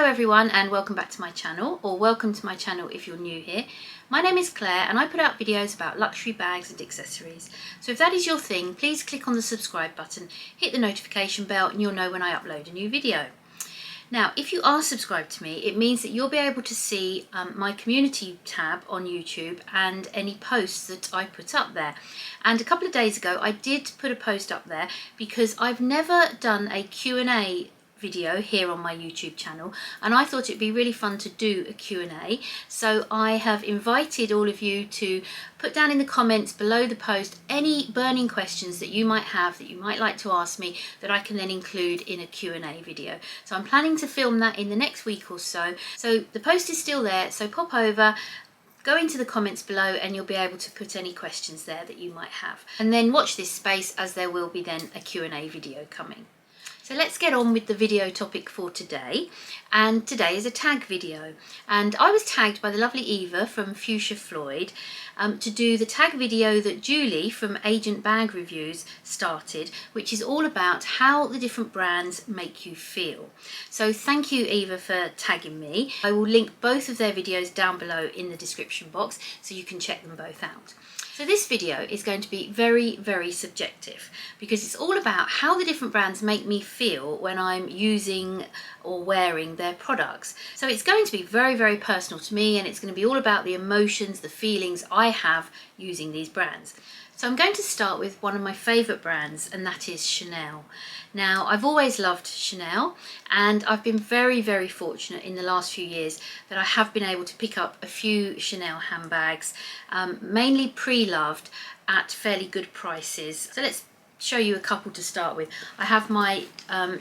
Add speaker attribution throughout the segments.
Speaker 1: Hello everyone and welcome back to my channel, or welcome to my channel if you're new here. My name is Claire and I put out videos about luxury bags and accessories. So if that is your thing, please click on the subscribe button, hit the notification bell and you'll know when I upload a new video. Now, if you are subscribed to me, it means that you'll be able to see my community tab on YouTube and any posts that I put up there. And a couple of days ago, I did put a post up there because I've never done a Q&A video here on my YouTube channel, and I thought it'd be really fun to do a Q&A. So I have invited all of you to put down in the comments below the post any burning questions that you might have, that you might like to ask me, that I can then include in a Q&A video. So I'm planning to film that in the next week or so. So the post is still there, so pop over, go into the comments below and you'll be able to put any questions there that you might have. And then watch this space, as there will be then a Q&A video coming. So let's get on with the video topic for today, and today is a tag video, and I was tagged by the lovely Eva from Fuchsia Floyd to do the tag video that Julie from Agent Bag Reviews started, which is all about how the different brands make you feel. So thank you, Eva, for tagging me. I will link both of their videos down below in the description box so you can check them both out. So this video is going to be very, very subjective because it's all about how the different brands make me feel when I'm using or wearing their products. So it's going to be very, very personal to me, and it's going to be all about the emotions, the feelings I have using these brands. So I'm going to start with one of my favourite brands, and that is Chanel. Now, I've always loved Chanel, and I've been very, very fortunate in the last few years that I have been able to pick up a few Chanel handbags, mainly pre-loved at fairly good prices. So let's show you a couple to start with. I have my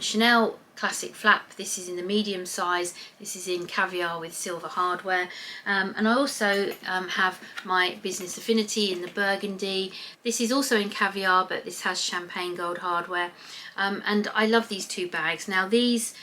Speaker 1: Chanel classic flap. This is in the medium size. This is in caviar with silver hardware, and I also have my business affinity in the burgundy. This is also in caviar, but this has champagne gold hardware, and I love these two bags. Now these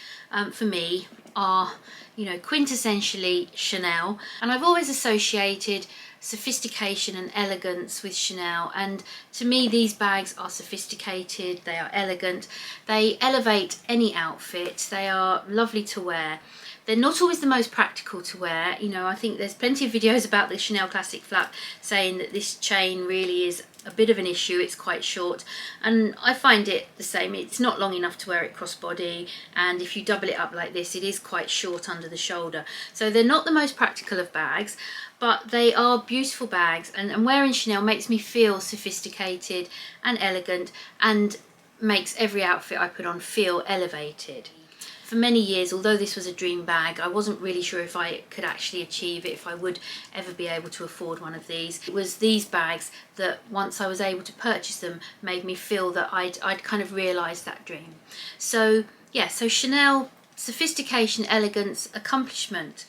Speaker 1: for me are, you know, quintessentially Chanel, and I've always associated sophistication and elegance with Chanel, and to me these bags are sophisticated, they are elegant, they elevate any outfit, they are lovely to wear. They're not always the most practical to wear. You know, I think there's plenty of videos about the Chanel classic flap saying that this chain really is a bit of an issue, it's quite short, and I find it the same. It's not long enough to wear it crossbody, and if you double it up like this, it is quite short under the shoulder. So they're not the most practical of bags, but they are beautiful bags, and wearing Chanel makes me feel sophisticated and elegant, and makes every outfit I put on feel elevated. For many years, although this was a dream bag, I wasn't really sure if I could actually achieve it, if I would ever be able to afford one of these. It was these bags that, once I was able to purchase them, made me feel that I'd kind of realised that dream. So yeah, so Chanel, sophistication, elegance, accomplishment.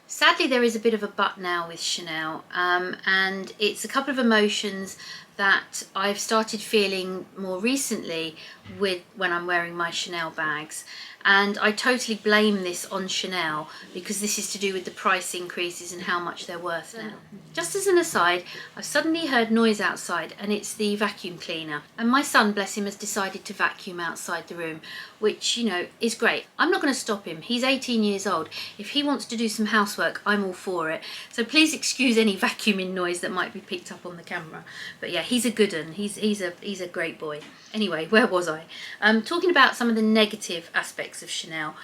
Speaker 1: Sadly, there is a bit of a but now with Chanel, and it's a couple of emotions that I've started feeling more recently when I'm wearing my Chanel bags. And I totally blame this on Chanel because this is to do with the price increases and how much they're worth now. Just as an aside, I've suddenly heard noise outside, and it's the vacuum cleaner. And my son, bless him, has decided to vacuum outside the room, which, you know, is great. I'm not going to stop him. He's 18 years old. If he wants to do some housework, I'm all for it. So please excuse any vacuuming noise that might be picked up on the camera. But yeah, he's a good one. He's a great boy. Anyway, where was I? Talking about some of the negative aspects of Chanel.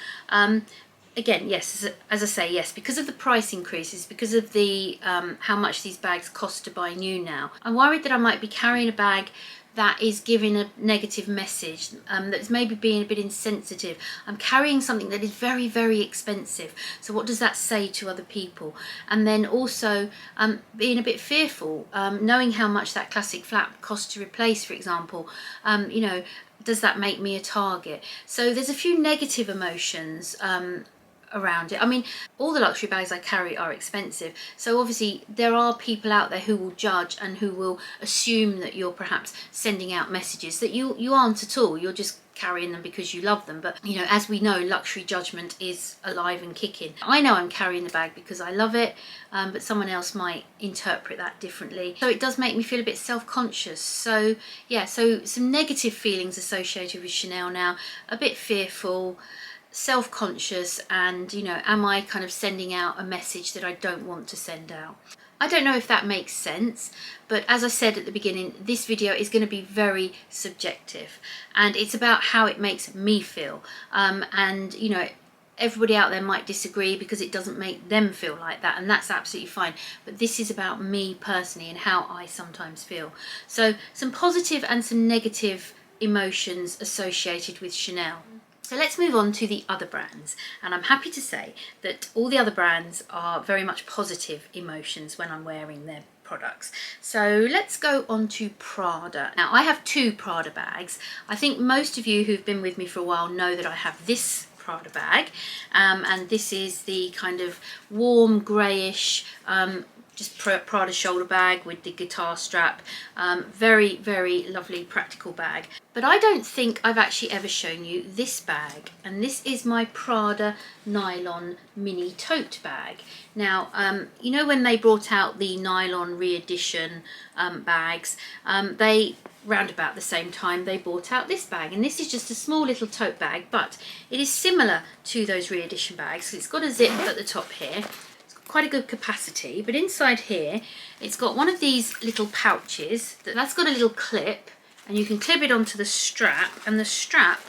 Speaker 1: Again, yes, as I say, yes, because of the price increases, because of the how much these bags cost to buy new now, I'm worried that I might be carrying a bag that is giving a negative message, that's maybe being a bit insensitive. I'm carrying something that is very, very expensive. So what does that say to other people? And then also being a bit fearful, knowing how much that classic flap costs to replace, for example. You know, does that make me a target? So there's a few negative emotions around it. I mean, all the luxury bags I carry are expensive, so obviously there are people out there who will judge and who will assume that you're perhaps sending out messages that you aren't at all. You're just carrying them because you love them. But you know, as we know, luxury judgment is alive and kicking. I know I'm carrying the bag because I love it, but someone else might interpret that differently. So it does make me feel a bit self-conscious. So yeah, so some negative feelings associated with Chanel now, a bit fearful, self-conscious, and you know, am I kind of sending out a message that I don't want to send out? I don't know if that makes sense, but as I said at the beginning, this video is going to be very subjective, and it's about how it makes me feel. And you know, everybody out there might disagree because it doesn't make them feel like that, and that's absolutely fine. But this is about me personally and how I sometimes feel. So some positive and some negative emotions associated with Chanel. So let's move on to the other brands, and I'm happy to say that all the other brands are very much positive emotions when I'm wearing their products. So let's go on to Prada. Now I have two Prada bags. I think most of you who've been with me for a while know that I have this Prada bag, and this is the kind of warm greyish just Prada shoulder bag with the guitar strap. Very, very lovely practical bag. But I don't think I've actually ever shown you this bag, and this is my Prada nylon mini tote bag. Now, you know, when they brought out the nylon re-edition bags, they round about the same time they brought out this bag, and this is just a small little tote bag, but it is similar to those re-edition bags. So it's got a zip at the top here, quite a good capacity, but inside here it's got one of these little pouches that's got a little clip, and you can clip it onto the strap, and the strap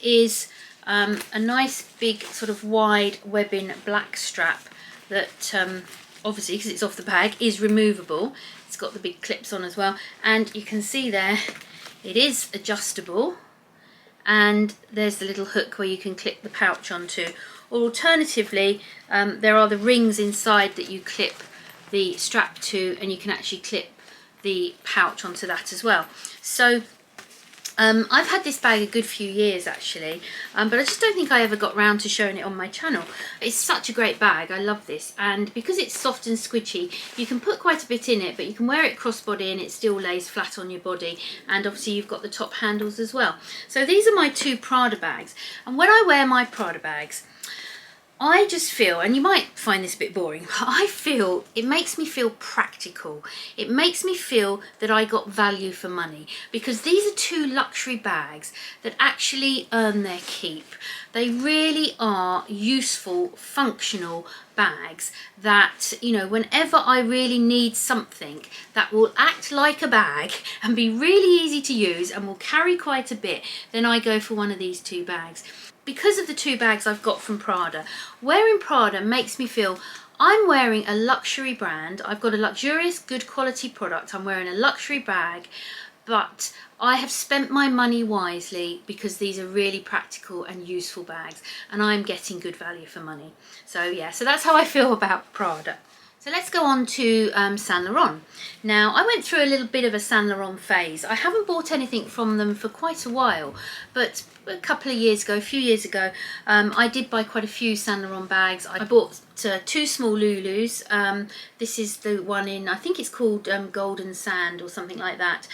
Speaker 1: is a nice big sort of wide webbing black strap that obviously, because it's off the bag, is removable. It's got the big clips on as well, and you can see there it is adjustable, and there's the little hook where you can clip the pouch onto. Or alternatively, there are the rings inside that you clip the strap to, and you can actually clip the pouch onto that as well. So I've had this bag a good few years actually, but I just don't think I ever got round to showing it on my channel. It's such a great bag, I love this, and because it's soft and squidgy, you can put quite a bit in it, but you can wear it crossbody and it still lays flat on your body, and obviously you've got the top handles as well. So these are my two Prada bags, and when I wear my Prada bags, I just feel, and you might find this a bit boring, but I feel it makes me feel practical. It makes me feel that I got value for money, because these are two luxury bags that actually earn their keep. They really are useful, functional bags that, you know, whenever I really need something that will act like a bag and be really easy to use and will carry quite a bit, then I go for one of these two bags. Because of the two bags I've got from Prada, wearing Prada makes me feel I'm wearing a luxury brand. I've got a luxurious, good quality product. I'm wearing a luxury bag, but I have spent my money wisely because these are really practical and useful bags, and I'm getting good value for money. So yeah, so that's how I feel about Prada. So let's go on to Saint Laurent. Now, I went through a little bit of a Saint Laurent phase. I haven't bought anything from them for quite a while, but a couple of years ago, a few years ago, I did buy quite a few Saint Laurent bags. I bought two small Lulus. This is the one in, I think it's called Golden Sand or something like that,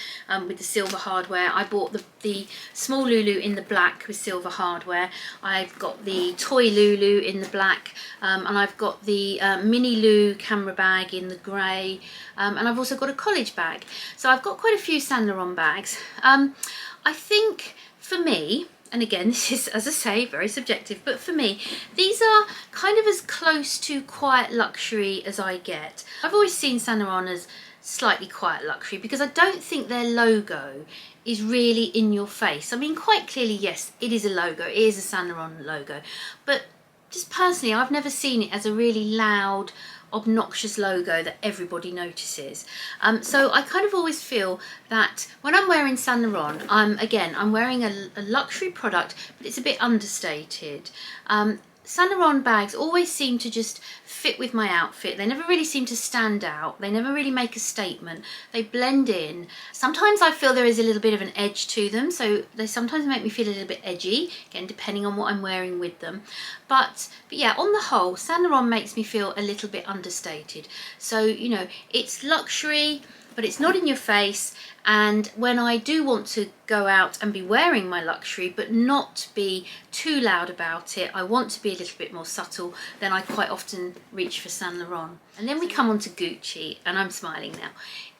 Speaker 1: with the silver hardware. I bought the small Lulu in the black with silver hardware. I've got the toy Lulu in the black, and I've got the mini Lou camera bag in the grey, and I've also got a college bag. So I've got quite a few Saint Laurent bags. I think for me, and again, this is, as I say, very subjective, but for me, these are kind of as close to quiet luxury as I get. I've always seen Saint Laurent as slightly quiet luxury because I don't think their logo is really in your face. I mean, quite clearly, yes, it is a logo, it is a Saint Laurent logo, but just personally, I've never seen it as a really loud, obnoxious logo that everybody notices. So I kind of always feel that when I'm wearing Saint Laurent, I'm wearing a luxury product, but it's a bit understated. Saint Laurent bags always seem to just fit with my outfit. They never really seem to stand out. They never really make a statement. They blend in. Sometimes I feel there is a little bit of an edge to them, so they sometimes make me feel a little bit edgy, again, depending on what I'm wearing with them. But yeah, on the whole, Saint Laurent makes me feel a little bit understated. So, you know, it's luxury, but it's not in your face. And when I do want to go out and be wearing my luxury but not be too loud about it, I want to be a little bit more subtle, then I quite often reach for Saint Laurent. And then we come on to Gucci, and I'm smiling now.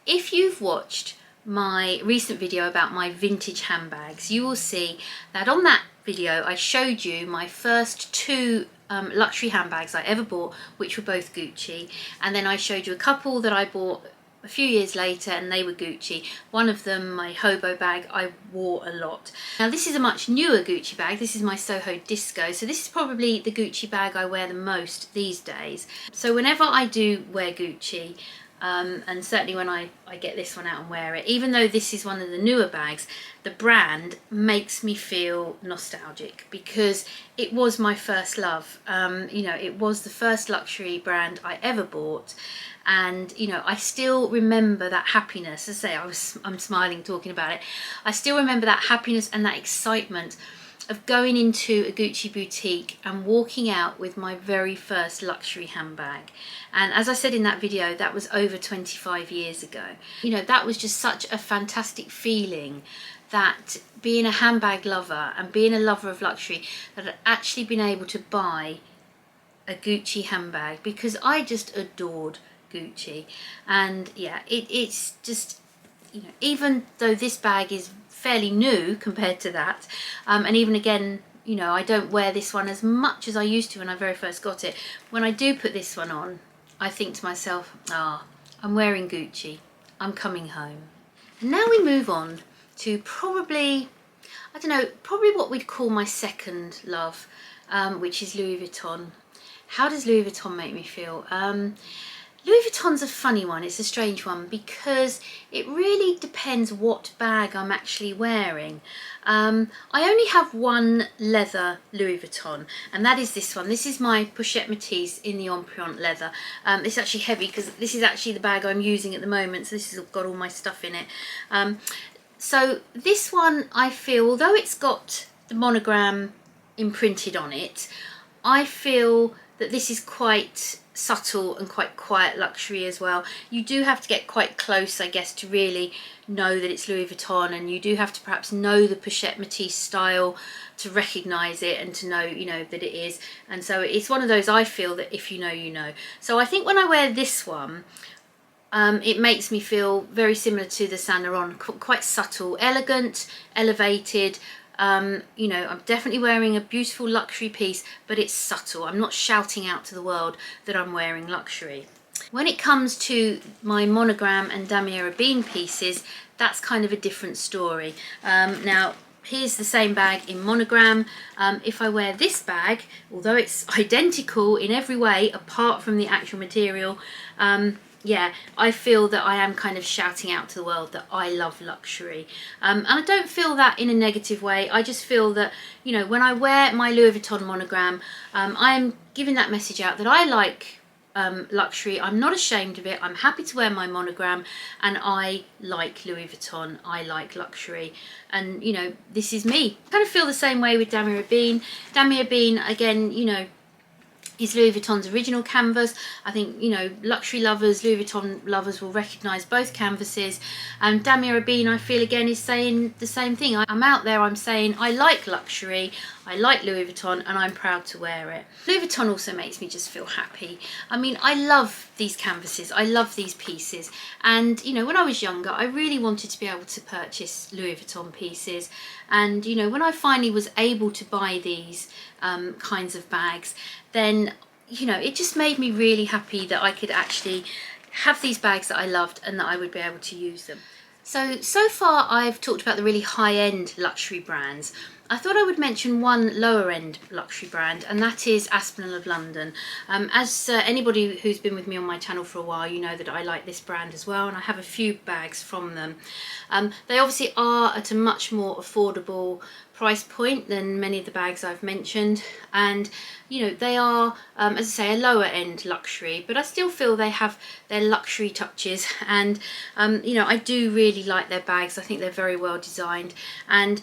Speaker 1: If you've watched my recent video about my vintage handbags, you will see that on that video I showed you my first two luxury handbags I ever bought, which were both Gucci, and then I showed you a couple that I bought a few years later and they were Gucci. One of them, my hobo bag, I wore a lot. Now this is a much newer Gucci bag. This is my Soho Disco, so this is probably the Gucci bag I wear the most these days. So whenever I do wear Gucci, and certainly when I get this one out and wear it, even though this is one of the newer bags, the brand makes me feel nostalgic because it was my first love. You know, it was the first luxury brand I ever bought, and you know, I still remember that happiness. As I say, I'm smiling talking about it. I still remember that happiness and that excitement of going into a Gucci boutique and walking out with my very first luxury handbag. And as I said in that video, that was over 25 years ago. You know, that was just such a fantastic feeling, that being a handbag lover and being a lover of luxury, that I'd actually been able to buy a Gucci handbag, because I just adored Gucci. And yeah, it's just, you know, even though this bag is fairly new compared to that, and even again, you know, I don't wear this one as much as I used to when I very first got it. When I do put this one on, I think to myself, I'm wearing Gucci, I'm coming home. And now we move on to probably, I don't know, probably what we'd call my second love, which is Louis Vuitton. How does Louis Vuitton make me feel? Louis Vuitton's a funny one, it's a strange one, because it really depends what bag I'm actually wearing. I only have one leather Louis Vuitton, and that is this one. This is my Pochette Métis in the Empreinte leather. It's actually heavy because this is actually the bag I'm using at the moment, so this has got all my stuff in it. So this one, I feel, although it's got the monogram imprinted on it, I feel that this is quite subtle and quite quiet luxury as well. You do have to get quite close, I guess, to really know that it's Louis Vuitton, and you do have to perhaps know the Pochette Métis style to recognise it and to know, you know, that it is. And so it's one of those, I feel, that if you know, you know. So I think when I wear this one, it makes me feel very similar to the Saint Laurent, quite subtle, elegant, elevated. You know, I'm definitely wearing a beautiful luxury piece, but it's subtle. I'm not shouting out to the world that I'm wearing luxury. When it comes to my monogram and damier ebene pieces, that's kind of a different story. Now, here's the same bag in monogram. If I wear this bag, although it's identical in every way apart from the actual material, yeah, I feel that I am kind of shouting out to the world that I love luxury. And I don't feel that in a negative way. I just feel that, you know, when I wear my Louis Vuitton monogram, I am giving that message out that I like luxury. I'm not ashamed of it. I'm happy to wear my monogram, and I like Louis Vuitton. I like luxury, and you know, this is me. I kind of feel the same way with damier ebene. Damier ebene, again, you know, is Louis Vuitton's original canvas. I think, you know, luxury lovers, Louis Vuitton lovers will recognise both canvases. And damier ebene, I feel, again, is saying the same thing. I'm out there, I'm saying I like luxury, I like Louis Vuitton, and I'm proud to wear it. Louis Vuitton also makes me just feel happy. I mean, I love these canvases, I love these pieces. And, you know, when I was younger, I really wanted to be able to purchase Louis Vuitton pieces. And, you know, when I finally was able to buy these kinds of bags, then, you know, it just made me really happy that I could actually have these bags that I loved and that I would be able to use them. So far I've talked about the really high-end luxury brands. I thought I would mention one lower-end luxury brand, and that is Aspinal of London. As anybody who's been with me on my channel for a while, you know that I like this brand as well, and I have a few bags from them. They obviously are at a much more affordable price point than many of the bags I've mentioned, and you know, they are, as I say, a lower end luxury, but I still feel they have their luxury touches. And you know, I do really like their bags. I think they're very well designed, and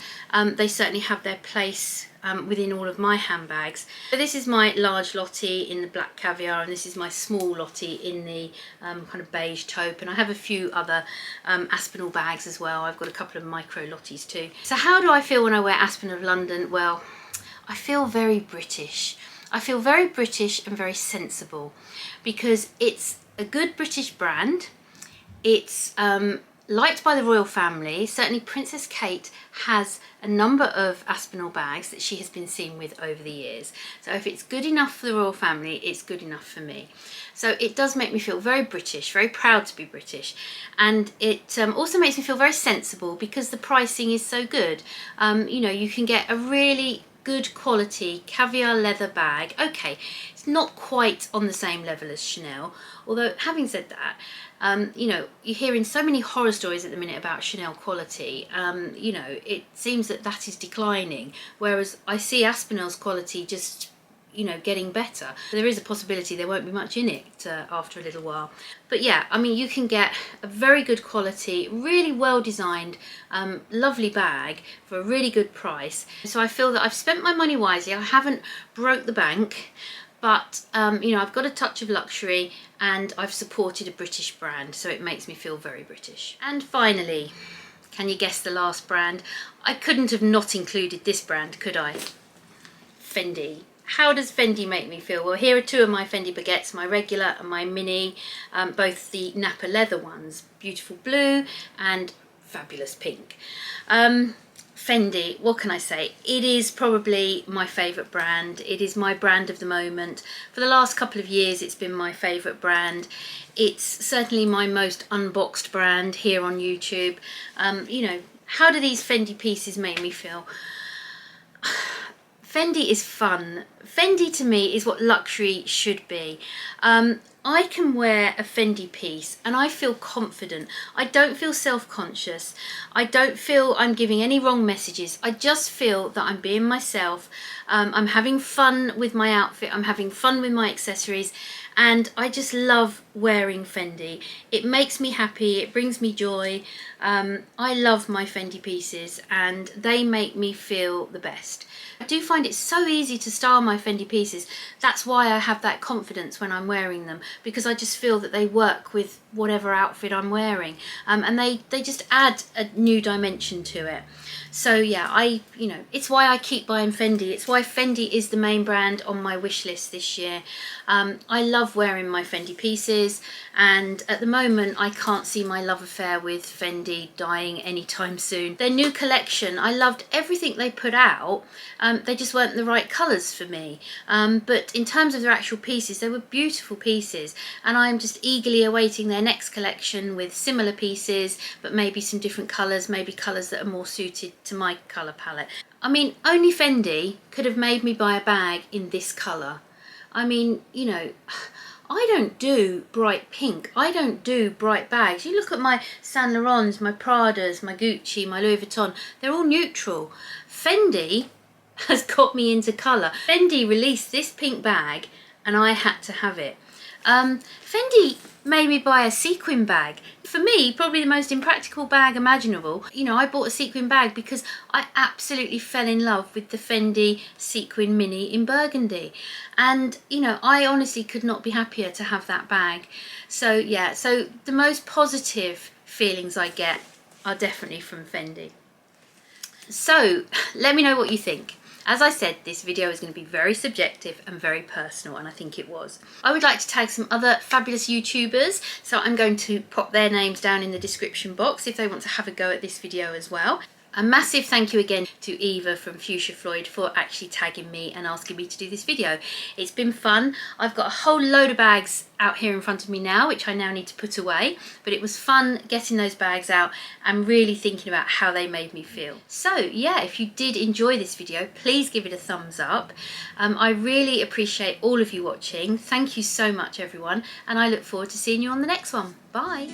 Speaker 1: they certainly have their place within all of my handbags. So this is my large Lottie in the black caviar, and this is my small Lottie in the kind of beige taupe, and I have a few other Aspinal bags as well. I've got a couple of micro Lotties too. So how do I feel when I wear Aspinal of London? Well, I feel very British. I feel very British and very sensible, because it's a good British brand. It's liked by the royal family. Certainly Princess Kate has a number of Aspinal bags that she has been seen with over the years. So if it's good enough for the royal family, it's good enough for me. So it does make me feel very British, very proud to be British. And it also makes me feel very sensible because the pricing is so good. You know, you can get a really good quality caviar leather bag. Okay, it's not quite on the same level as Chanel, although having said that, you know, you're hearing so many horror stories at the minute about Chanel quality. You know, it seems that that is declining, whereas I see Aspinal's quality just, you know, getting better. There is a possibility there won't be much in it after a little while. But yeah, I mean, you can get a very good quality, really well designed, lovely bag for a really good price. So I feel that I've spent my money wisely. I haven't broke the bank, but you know, I've got a touch of luxury and I've supported a British brand, so it makes me feel very British. And finally, can you guess the last brand? I couldn't have not included this brand, could I? Fendi. How does Fendi make me feel? Well, here are two of my Fendi baguettes, my regular and my mini, both the Napa leather ones, beautiful blue and fabulous pink. Fendi, what can I say? It is probably my favourite brand. It is my brand of the moment. For the last couple of years, it's been my favourite brand. It's certainly my most unboxed brand here on YouTube. You know, how do these Fendi pieces make me feel? Fendi is fun. Fendi to me is what luxury should be. I can wear a Fendi piece and I feel confident. I don't feel self-conscious. I don't feel I'm giving any wrong messages. I just feel that I'm being myself. I'm having fun with my outfit. I'm having fun with my accessories. And I just love wearing Fendi. It makes me happy, it brings me joy. I love my Fendi pieces and they make me feel the best. I do find it so easy to style my Fendi pieces. That's why I have that confidence when I'm wearing them, because I just feel that they work with whatever outfit I'm wearing. And they just add a new dimension to it. So yeah, you know, it's why I keep buying Fendi. It's why Fendi is the main brand on my wish list this year. I love wearing my Fendi pieces, and at the moment I can't see my love affair with Fendi dying anytime soon. Their new collection, I loved everything they put out. They just weren't the right colours for me. But in terms of their actual pieces, they were beautiful pieces, and I'm just eagerly awaiting their next collection with similar pieces, but maybe some different colours, maybe colours that are more suited to my colour palette. I mean, only Fendi could have made me buy a bag in this colour. I mean, you know, I don't do bright pink. I don't do bright bags. You look at my Saint Laurents, my Pradas, my Gucci, my Louis Vuitton, they're all neutral. Fendi has got me into colour. Fendi released this pink bag and I had to have it. Fendi made me buy a sequin bag. For me, probably the most impractical bag imaginable. You know, I bought a sequin bag because I absolutely fell in love with the Fendi sequin mini in burgundy. And, you know, I honestly could not be happier to have that bag. So yeah, so the most positive feelings I get are definitely from Fendi. So let me know what you think. As I said, this video is going to be very subjective and very personal, and I think it was. I would like to tag some other fabulous YouTubers, so I'm going to pop their names down in the description box if they want to have a go at this video as well. A massive thank you again to Eva from Fuchsia Floyd for actually tagging me and asking me to do this video. It's been fun. I've got a whole load of bags out here in front of me now, which I now need to put away, but it was fun getting those bags out and really thinking about how they made me feel. So yeah, if you did enjoy this video, please give it a thumbs up. I really appreciate all of you watching. Thank you so much, everyone, and I look forward to seeing you on the next one. Bye.